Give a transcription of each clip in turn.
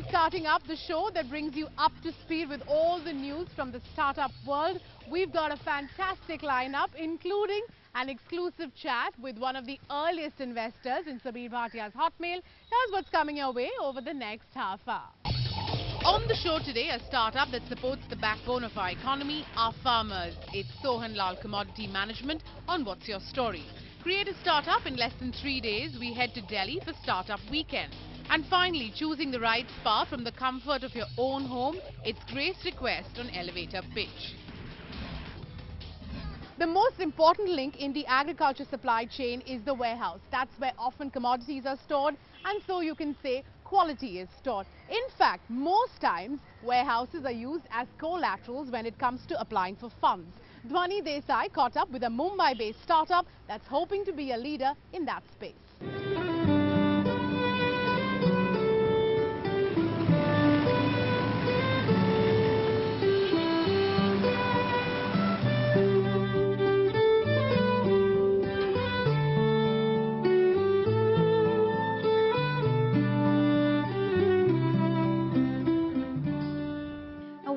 starting up the show that brings you up to speed with all the news from the startup world. We've got a fantastic lineup, including an exclusive chat with one of the earliest investors in Sabir Bhatia's Hotmail. Here's what's coming your way over the next half hour. On the show today, a startup that supports the backbone of our economy, our farmers. It's Sohan Lal Commodity Management on What's Your Story. Create a startup in less than 3 days. We head to Delhi for Startup Weekend. And finally, choosing the right spa from the comfort of your own home. It's Grace Request on Elevator Pitch. The most important link in the agriculture supply chain is the warehouse. That's where often commodities are stored, and so you can say quality is stored. In fact, most times warehouses are used as collaterals when it comes to applying for funds. Dhwani Desai caught up with a Mumbai-based startup that's hoping to be a leader in that space.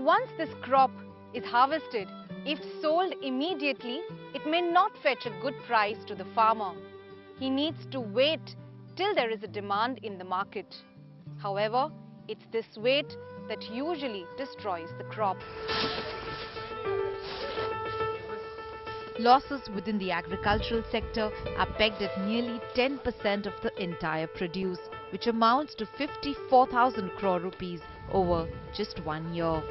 Once this crop is harvested, if sold immediately, it may not fetch a good price to the farmer. He needs to wait till there is a demand in the market. However, it's this wait that usually destroys the crop. Losses within the agricultural sector are pegged at nearly 10% of the entire produce, which amounts to 54,000 crore rupees over just 1 year.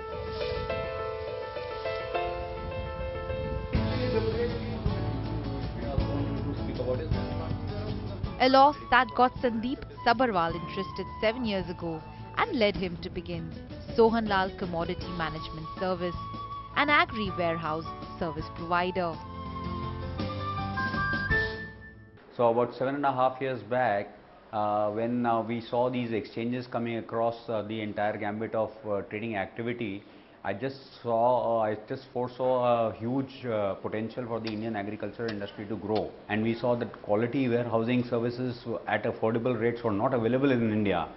A loss that got Sandeep Sabharwal interested 7 years ago and led him to begin Sohan Lal Commodity Management Service, an agri-warehouse service provider. So about 7.5 years back, when we saw these exchanges coming across the entire gambit of trading activity, I just foresaw a huge potential for the Indian agriculture industry to grow. And we saw that quality warehousing services at affordable rates were not available in India.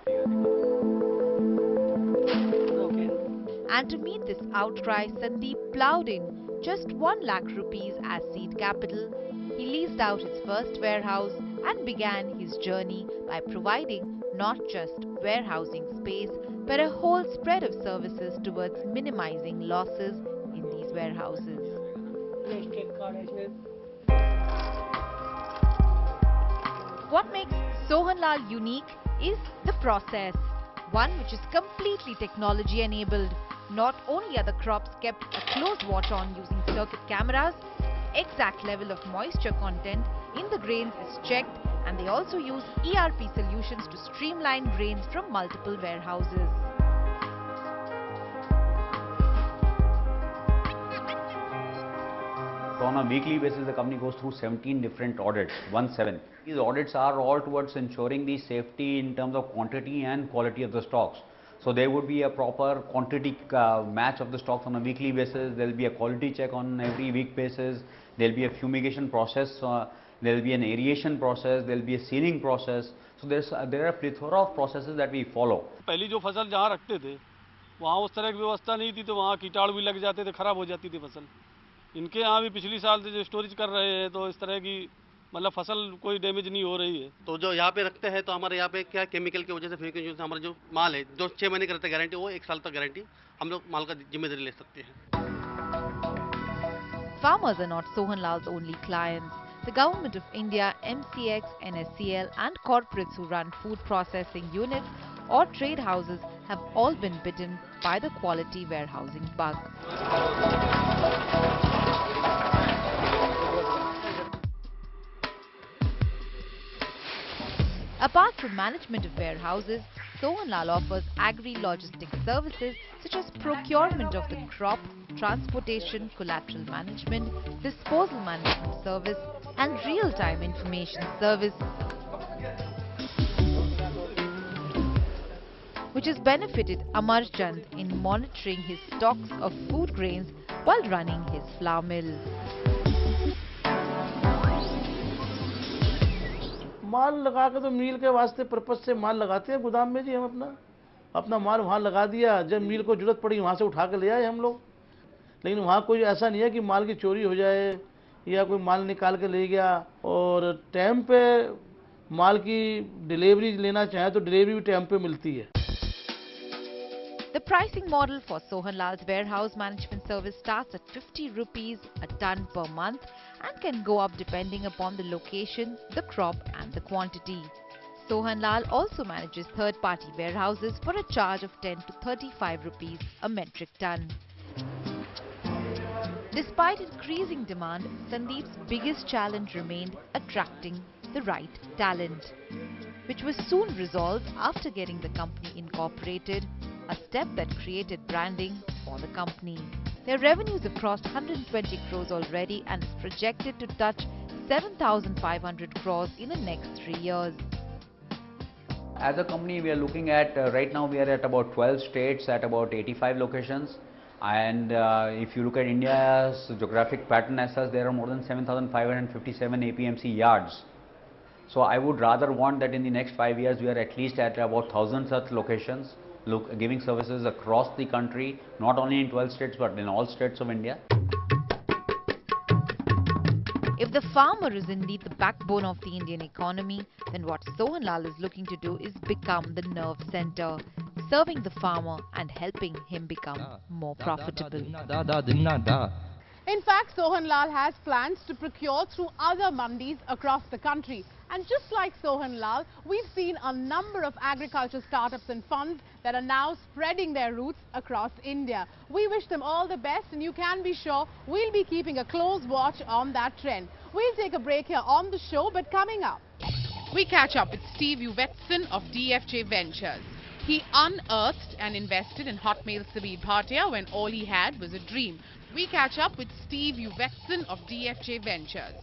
And to meet this outcry, Sandeep ploughed in just 1 lakh rupees as seed capital. He leased out his first warehouse and began his journey by providing not just warehousing space, but a whole spread of services towards minimizing losses in these warehouses. What makes Sohan Lal unique is the process, one which is completely technology enabled. Not only are the crops kept a close watch on using circuit cameras, exact level of moisture content in the grains is checked, and they also use ERP solutions to streamline grains from multiple warehouses. So on a weekly basis, the company goes through 17 different audits, 17. These audits are all towards ensuring the safety in terms of quantity and quality of the stocks. So there would be a proper quantity match of the stocks on a weekly basis. There will be a quality check on every week basis. There will be a fumigation process. There will be an aeration process. There will be a sealing process. So there are a plethora of processes that we follow. पहली जो फसल जहाँ रखते थे, वहाँ उस तरह की व्यवस्था नहीं थी, तो वहाँ कीटाणु भी लग जाते थे, खराब हो जाती थी फसल. इनके यहाँ भी पिछली साल से जो स्टोरेज कर रहे हैं, तो इस तरह की मतलब फसल कोई डैमेज नहीं हो रही है. तो जो यहाँ पे रखते हैं, तो हमारे यहाँ पे क्या केमिकल की वजह से फिर हमारा जो माल है, जो 6 महीने करते गारंटी, वो 1 साल तक गारंटी हम लोग माल का जिम्मेदारी ले सकते हैं. Farmers are not Sohan Lal's only clients. The Government of India, MCX, NSCL and corporates who run food processing units or trade houses have all been bitten by the quality warehousing bug. Apart from management of warehouses, Sohan Lal offers agri-logistics services such as procurement of the crop, transportation, collateral management, disposal management service and real-time information service, which has benefited Amar Chand in monitoring his stocks of food grains while running his flour mill. माल लगा के तो मील के वास्ते purpose से माल लगाते हैं गोदाम में जी हम अपना, अपना माल वहाँ लगा दिया, जब मिल को जरूरत पड़ी वहाँ से उठा के ले आए हम लोग। लेकिन वहाँ कोई ऐसा नहीं है कि माल की चोरी हो जाए या कोई माल निकाल के ले गया। और टाइम पे माल की डिलीवरी लेना चाहे तो डिलीवरी भी टाइम पे मिलती है। The pricing model for Sohan Lal's warehouse management service starts at 50 rupees a ton per month and can go up depending upon the location, the crop and the quantity. Sohan Lal also manages third-party warehouses for a charge of 10 to 35 rupees a metric ton. Despite increasing demand, Sandeep's biggest challenge remained attracting the right talent, which was soon resolved after getting the company incorporated, a step that created branding for the company. Their revenues have crossed 120 crores already and is projected to touch 7,500 crores in the next 3 years. As a company, we are looking at, right now we are at about 12 states at about 85 locations. And if you look at India's geographic pattern as such, there are more than 7,557 APMC yards. So I would rather want that in the next 5 years, we are at least at about 1,000 such locations, giving services across the country, not only in 12 states, but in all states of India. If the farmer is indeed the backbone of the Indian economy, then what Sohan Lal is looking to do is become the nerve center, serving the farmer and helping him become more profitable. In fact, Sohan Lal has plans to procure through other mandis across the country. And just like Sohan Lal, we've seen a number of agriculture startups and funds that are now spreading their roots across India. We wish them all the best, and you can be sure we'll be keeping a close watch on that trend. We'll take a break here on the show, but coming up, we catch up with Steve Uvetson of DFJ Ventures. He unearthed and invested in Hotmail Sabir Bhatia when all he had was a dream. We catch up with Steve Uvetson of DFJ Ventures.